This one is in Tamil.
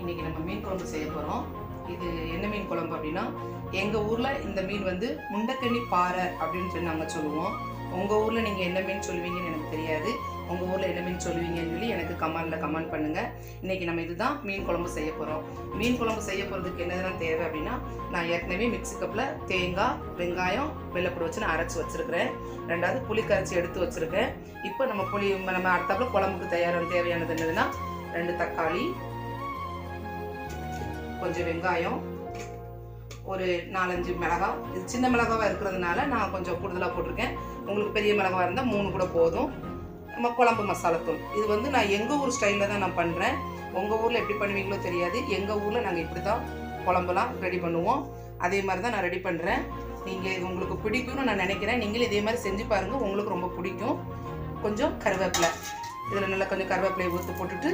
இன்றைக்கி நம்ம மீன் குழம்பு செய்ய போகிறோம். இது என்ன மீன் குழம்பு அப்படின்னா, எங்கள் ஊரில் இந்த மீன் வந்து முண்டக்கண்ணி பாறை அப்படின்னு சொல்லி நாங்கள் சொல்லுவோம். உங்கள் ஊரில் நீங்கள் என்ன மீன் சொல்லுவீங்கன்னு எனக்கு தெரியாது. உங்கள் ஊரில் என்ன மீன் சொல்லுவீங்கன்னு சொல்லி எனக்கு கமெண்ட் பண்ணுங்கள். இன்றைக்கி நம்ம இதுதான் மீன் குழம்பு செய்ய போகிறோம். மீன் குழம்பு செய்ய போகிறதுக்கு என்னதெல்லாம் தேவை அப்படின்னா, நான் ஏற்கனவே மிக்ஸி கப்பில் தேங்காய், வெங்காயம், வெள்ளைப்பூடு வச்சு நான் அரைச்சி வச்சுருக்கிறேன். ரெண்டாவது புளி கரைச்சி எடுத்து வச்சுருக்கேன். இப்போ நம்ம அடுத்தாப்புல குழம்புக்கு தேவையானது என்னதுன்னா, 2 தக்காளி, கொஞ்சம் வெங்காயம், ஒரு 4-5 மிளகாய். இது சின்ன மிளகாவாக இருக்கிறதுனால நான் கொஞ்சம் கூடுதலாக போட்டிருக்கேன். உங்களுக்கு பெரிய மிளகாவாக இருந்தால் 3 கூட போதும். நம்ம குழம்பு மசாலாத்தூள் இது வந்து நான் எங்கள் ஊர் ஸ்டைலில் தான் நான் பண்ணுறேன். உங்கள் ஊரில் எப்படி பண்ணுவீங்களோ தெரியாது. எங்கள் ஊரில் நாங்கள் இப்படி தான் குழம்புலாம் ரெடி பண்ணுவோம். அதே மாதிரி தான் நான் ரெடி பண்ணுறேன். நீங்கள் இது உங்களுக்கு பிடிக்கும்னு நான் நினைக்கிறேன். நீங்களும் இதே மாதிரி செஞ்சு பாருங்கள், உங்களுக்கு ரொம்ப பிடிக்கும். கொஞ்சம் கருவேப்பிலை, இதில் நல்லா கொஞ்சம் கருவேப்பிலையை ஊற்றி போட்டுட்டு